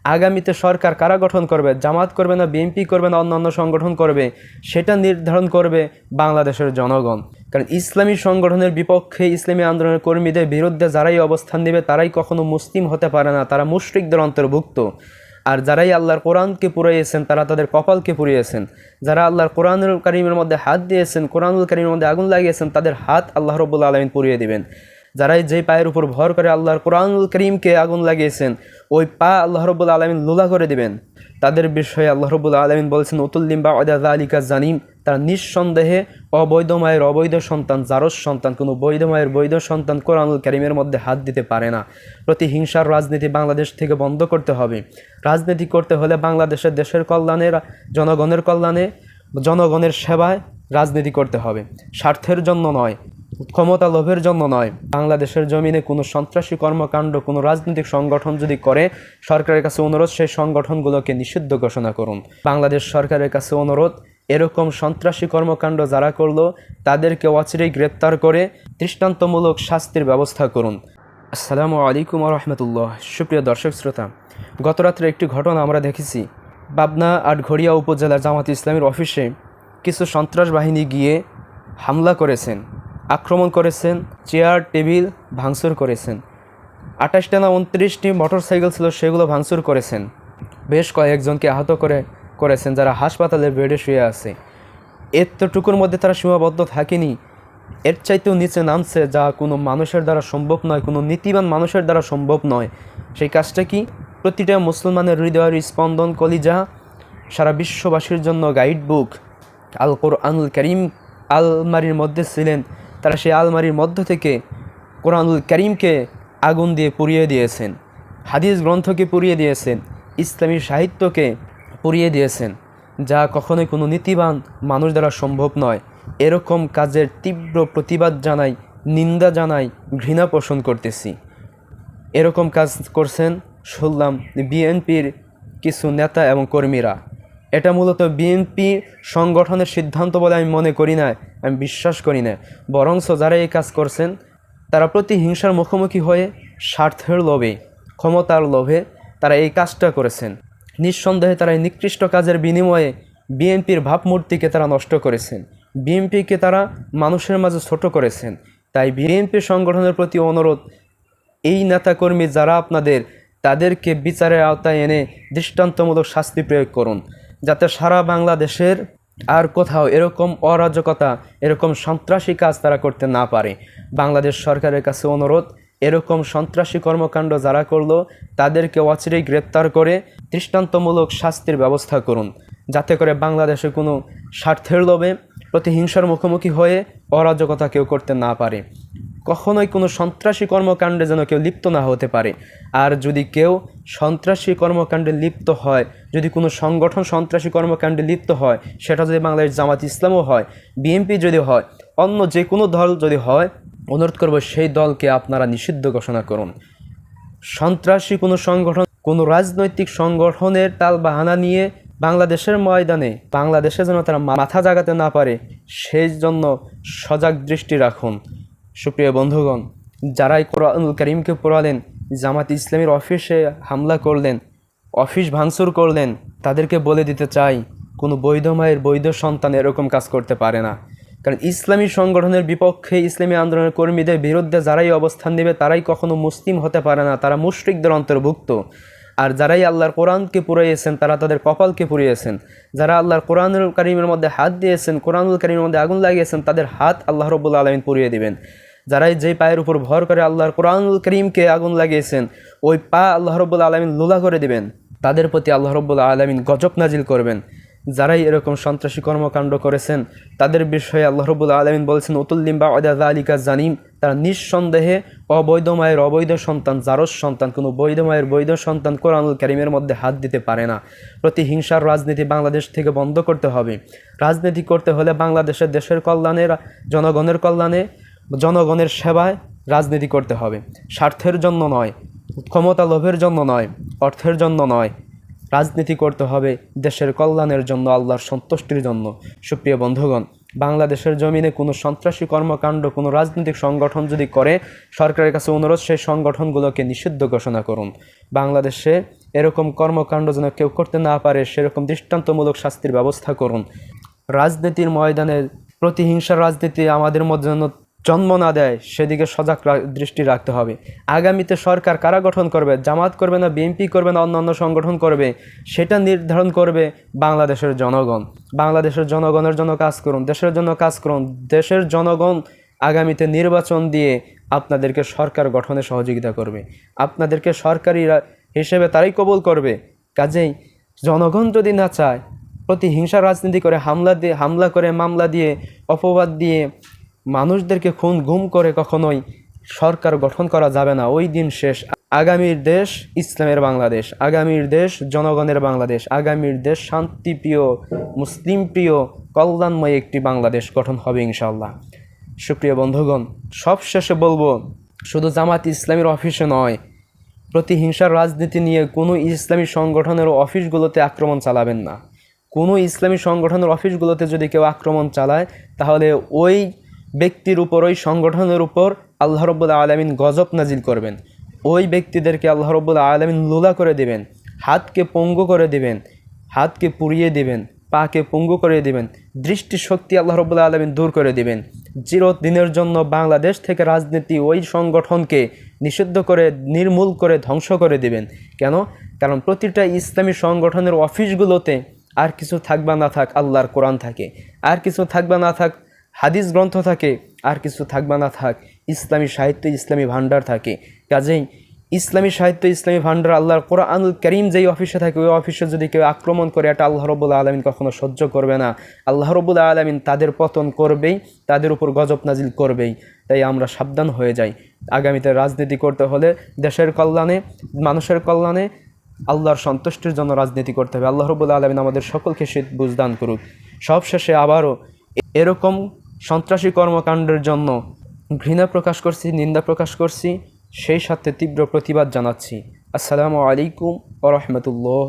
আগামীতে সরকার কারা গঠন করবে, জামাত করবে না বিএনপি করবে না অন্যান্য সংগঠন করবে, সেটা নির্ধারণ করবে বাংলাদেশের জনগণ। কারণ ইসলামী সংগঠনের বিপক্ষে, ইসলামী আন্দোলনের কর্মীদের বিরুদ্ধে যারাই অবস্থান নেবে তারাই কখনো মুসলিম হতে পারে না, তারা মুশরিকদের অন্তর্ভুক্ত। আর যারাই আল্লাহর কোরআনকে পুড়িয়েছেন তারা তাদের কপালকে পুড়িয়েছেন। যারা আল্লাহর কোরআনুল কারীমের মধ্যে হাত দিয়েছেন, কোরআনুল কারীমের মধ্যে আগুন লাগিয়েছেন, তাদের হাত আল্লাহ রাব্বুল আলামিন পুড়িয়ে দিবেন। যারাই যেই পায়ের উপর ভর করে আল্লাহর কোরআনুল কারীমকে আগুন লাগিয়েছেন, ওই পা আল্লাহ রাব্বুল আলামিন লুলা করে দিবেন। তাদের বিষয়ে আল্লাহ রাব্বুল আলামিন বলছেন, উতুল্লিম বা'দা যালিকা জানিম, তারা নিঃসন্দেহে অবৈধ মায়ের অবৈধ সন্তান, জারজ সন্তান। কোনো বৈধ মায়ের বৈধ সন্তান কোরআনুল কারীমের মধ্যে হাত দিতে পারে না। প্রতিহিংসার রাজনীতি বাংলাদেশ থেকে বন্ধ করতে হবে। রাজনীতি করতে হলে বাংলাদেশের দেশের কল্যাণে, জনগণের কল্যাণে, জনগণের সেবায় রাজনীতি করতে হবে, স্বার্থের জন্য নয়, ক্ষমতা লোভের জন্য নয়। বাংলাদেশের জমিনে কোনো সন্ত্রাসী কর্মকাণ্ড কোনো রাজনৈতিক সংগঠন যদি করে, সরকারের কাছে অনুরোধ সেই সংগঠনগুলোকে নিষিদ্ধ ঘোষণা করুন। বাংলাদেশ সরকারের কাছে অনুরোধ, এরকম সন্ত্রাসী কর্মকাণ্ড যারা করলো তাদেরকে অচিরেই গ্রেপ্তার করে দৃষ্টান্তমূলক শাস্তির ব্যবস্থা করুন। আসসালামু আলাইকুম ওয়া রাহমাতুল্লাহ। সুপ্রিয় দর্শক শ্রোতা, গতরাত্রে একটি ঘটনা আমরা দেখেছি। পাবনা আটঘরিয়া উপজেলার জামাত ইসলামীর অফিসে কিছু সন্ত্রাস বাহিনী গিয়ে হামলা করেছেন, আক্রমণ করেছেন, চেয়ার টেবিল ভাঙচুর করেছেন। 28টা না 29টি মোটরসাইকেল ছিল, সেগুলো ভাঙচুর করেছেন। বেশ কয়েকজনকে আহত করেছেন যারা হাসপাতালের বেডে শুয়ে আছে। এতটুকুর মধ্যে তারা সীমাবদ্ধ থাকেনি, এর চাইতেও নিচে নামছে, যা কোনো মানুষের দ্বারা সম্ভব নয়, কোনো নীতিবান মানুষের দ্বারা সম্ভব নয়। সেই কাজটা কি? প্রতিটা মুসলমানের হৃদয়ের স্পন্দন, কলিজা, সারা বিশ্ববাসীর জন্য গাইড বুক আল কোরআনুল কারীম আলমারির মধ্যে ছিলেন। তারা সেই আলমারির মধ্য থেকে কোরআনুল কারীমকে আগুন দিয়ে পুড়িয়ে দিয়েছেন, হাদিস গ্রন্থকে পুড়িয়ে দিয়েছেন, ইসলামী সাহিত্যকে পুড়িয়ে দিয়েছেন, যা কখনোই কোনো নীতিবান মানুষ দ্বারা সম্ভব নয়। এরকম কাজের তীব্র প্রতিবাদ জানাই, নিন্দা জানাই, ঘৃণা পোষণ করতেছি। এরকম কাজ করছেন শুনলাম বিএনপির কিছু নেতা এবং কর্মীরা। এটা মূলত বিএনপি সংগঠনের সিদ্ধান্ত বলে আমি মনে করি না, আমি বিশ্বাস করি না। বরঞ্চ যারা এই কাজ করছেন তারা প্রতিহিংসার মুখোমুখি হয়ে স্বার্থের লোভে, ক্ষমতার লোভে তারা এই কাজটা করেছেন। নিঃসন্দেহে তারা এই নিকৃষ্ট কাজের বিনিময়ে বিএনপির ভাবমূর্তিকে তারা নষ্ট করেছেন, বিএনপিকে তারা মানুষের মাঝে ছোট করেছেন। তাই বিএনপি সংগঠনের প্রতি অনুরোধ, এই নেতাকর্মী যারা আপনাদের, তাদেরকে বিচারের আওতায় এনে দৃষ্টান্তমূলক শাস্তি প্রয়োগ করুন, যাতে সারা বাংলাদেশের আর কোথাও এরকম অরাজকতা, এরকম সন্ত্রাসী কাজ তারা করতে না পারে। বাংলাদেশ সরকারের কাছে অনুরোধ, এরকম সন্ত্রাসী কর্মকাণ্ড যারা করলো তাদেরকে অচিরেই গ্রেপ্তার করে দৃষ্টান্তমূলক শাস্তির ব্যবস্থা করুন, যাতে করে বাংলাদেশে কোনো স্বার্থের লোভে, প্রতিহিংসার মুখোমুখি হয়ে অরাজকতা কেউ করতে না পারে। কখনোই কোনো সন্ত্রাসী কর্মকাণ্ডে যেন কেউ লিপ্ত না হতে পারে। আর যদি কেউ সন্ত্রাসী কর্মকাণ্ডে লিপ্ত হয়, যদি কোনো সংগঠন সন্ত্রাসী কর্মকাণ্ডে লিপ্ত হয়, সেটা যদি বাংলাদেশ জামাত ইসলামও হয়, বিএনপি যদি হয়, অন্য যে কোনো দল যদি হয়, অনুরোধ করব সেই দলকে আপনারা নিষিদ্ধ ঘোষণা করুন। সন্ত্রাসী কোনো সংগঠন, কোনো রাজনৈতিক সংগঠনের তাল বাহানা নিয়ে বাংলাদেশের ময়দানে বাংলাদেশে যেন তারা মাথা জাগাতে না পারে, সেই জন্য সজাগ দৃষ্টি রাখুন। সুপ্রিয় বন্ধুগণ, যারাই কোরআনুল কারীমকে পোড়ালেন, জামাত ইসলামীর অফিসে হামলা করলেন, অফিস ভাঙচুর করলেন, তাদেরকে বলে দিতে চাই, কোনো বৈধ মায়ের বৈধ সন্তান এরকম কাজ করতে পারে না। কারণ ইসলামী সংগঠনের বিপক্ষে, ইসলামী আন্দোলনের কর্মীদের বিরুদ্ধে যারাই অবস্থান নেবে তারাই কখনো মুসলিম হতে পারে না, তারা মুশরিকদের অন্তর্ভুক্ত। আর যারাই আল্লাহর কোরআনকে পুড়িয়েছেন তারা তাদের কপালকে পুড়িয়েছেন। যারা আল্লাহর কোরআনুল কারীমের মধ্যে হাত দিয়েছেন, কোরআনুল কারীমের মধ্যে আগুন লাগিয়েছেন, তাদের হাত আল্লাহ রাব্বুল আলামিন পুড়িয়ে দিবেন। যারাই যেই পায়ের উপর ভর করে আল্লাহর কোরআনুল কারীমকে আগুন লাগিয়েছেন, ওই পা আল্লাহ রাব্বুল আলামিন লুলা করে দিবেন। তাদের প্রতি আল্লাহ রাব্বুল আলামিন গজব নাজিল করবেন। যারাই এরকম সন্ত্রাসী কর্মকাণ্ড করেছেন তাদের বিষয়ে আল্লাহ রাব্বুল আলামিন বলছেন, উতুল্লিম বা'দা যালিকা জানিম, তারা নিঃসন্দেহে অবৈধ মায়ের অবৈধ সন্তান, জারজ সন্তান। কোনো বৈধ মায়ের বৈধ সন্তান কোরআনুল কারীমের মধ্যে হাত দিতে পারে না। প্রতিহিংসার রাজনীতি বাংলাদেশ থেকে বন্ধ করতে হবে। রাজনীতি করতে হলে বাংলাদেশের দেশের কল্যাণে, জনগণের কল্যাণে, জনগণের সেবায় রাজনীতি করতে হবে, স্বার্থের জন্য নয়, ক্ষমতা লোভের জন্য নয়, অর্থের জন্য নয়। রাজনীতি করতে হবে দেশের কল্যাণের জন্য, আল্লাহর সন্তুষ্টির জন্য। সুপ্রিয় বন্ধুগণ, বাংলাদেশের জমিনে কোনো সন্ত্রাসী কর্মকাণ্ড কোনো রাজনৈতিক সংগঠন যদি করে, সরকারের কাছে অনুরোধ সেই সংগঠনগুলোকে নিষিদ্ধ ঘোষণা করুন। বাংলাদেশে এরকম কর্মকাণ্ড যেন কেউ করতে না পারে সেরকম দৃষ্টান্তমূলক শাস্তির ব্যবস্থা করুন। রাজনীতির ময়দানে প্রতিহিংসার রাজনীতি আমাদের মধ্যে যেন জন্ম না দেয় সেদিকে সজাগ দৃষ্টি রাখতে হবে। আগামীতে সরকার কারা গঠন করবে, জামাত করবে না বিএনপি করবে না অন্যান্য সংগঠন করবে, সেটা নির্ধারণ করবে বাংলাদেশের জনগণ। বাংলাদেশের জনগণের জন্য কাজ করুন, দেশের জন্য কাজ করুন। দেশের জনগণ আগামীতে নির্বাচন দিয়ে আপনাদেরকে সরকার গঠনে সহযোগিতা করবে, আপনাদেরকে সরকারি হিসেবে তারাই কবুল করবে। কাজেই জনগণ যদি না চায়, প্রতিহিংসা রাজনীতি করে হামলা করে মামলা দিয়ে অপবাদ দিয়ে মানুষদেরকে খুন গুম করে কখনোই সরকার গঠন করা যাবে না। ওই দিন শেষ। আগামীর দেশ ইসলামের বাংলাদেশ, আগামীর দেশ জনগণের বাংলাদেশ, আগামীর দেশ শান্তিপ্রিয় মুসলিম প্রিয় কল্যাণময় একটি বাংলাদেশ গঠন হবে ইনশাআল্লাহ। সুপ্রিয় বন্ধুগণ, সবশেষে বলবো, শুধু জামাত ইসলামীর অফিসে নয়, প্রতিহিংসার রাজনীতি নিয়ে কোনো ইসলামী সংগঠনের অফিসগুলোতে আক্রমণ চালাবেন না। কোনো ইসলামী সংগঠনের অফিসগুলোতে যদি কেউ আক্রমণ চালায়, তাহলে ওই ব্যক্তির উপর, ওই সংগঠনের উপর আল্লাহ রাব্বুল আলামিন গজব নাজিল করবেন। ওই ব্যক্তিদেরকে আল্লাহ রাব্বুল আলামিন লুলা করে দিবেন, হাতকে পঙ্গু করে দিবেন, হাতকে পুড়িয়ে দিবেন, পাকে পঙ্গু করে দিবেন, দৃষ্টিশক্তি আল্লাহ রাব্বুল আলামিন দূর করে দিবেন। চিরদিনের জন্য বাংলাদেশ থেকে রাজনীতি ওই সংগঠনকে নিষিদ্ধ করে, নির্মূল করে, ধ্বংস করে দিবেন। কেন? কারণ প্রতিটা ইসলামী সংগঠনের অফিসগুলোতে আর কিছু থাকবা না থাক আল্লাহর কোরআন থাকে, আর কিছু থাকবা না থাক হাদিস গ্রন্থ থাকে, আর কিছু থাকবা না থাক ইসলামী সাহিত্য, ইসলামী ভান্ডার থাকে। কাজেই ইসলামী সাহিত্য, ইসলামী ভান্ডার, আল্লাহর কোরআনুল কারীম যেই অফিসে থাকে, ওই অফিসে যদি কেউ আক্রমণ করে, এটা আল্লাহ রাব্বুল আলামিন কখনো সহ্য করবে না। আল্লাহ রাব্বুল আলামিন তাদের পতন করবেই, তাদের উপর গজব নাজিল করবেই। তাই আমরা সাবধান হয়ে যাই। আগামীতে রাজনীতি করতে হলে দেশের কল্যাণে, মানুষের কল্যাণে, আল্লাহর সন্তুষ্টির জন্য রাজনীতি করতে হবে। আল্লাহ রাব্বুল আলামিন আমাদের সকলকে সে বুঝদান করুক। সবশেষে আবারও এরকম সন্ত্রাসী কর্মকাণ্ডের জন্য ঘৃণা প্রকাশ করছি, নিন্দা প্রকাশ করছি, সেই সাথে তীব্র প্রতিবাদ জানাচ্ছি। আসসালামু আলাইকুম ওয়া রাহমাতুল্লাহ।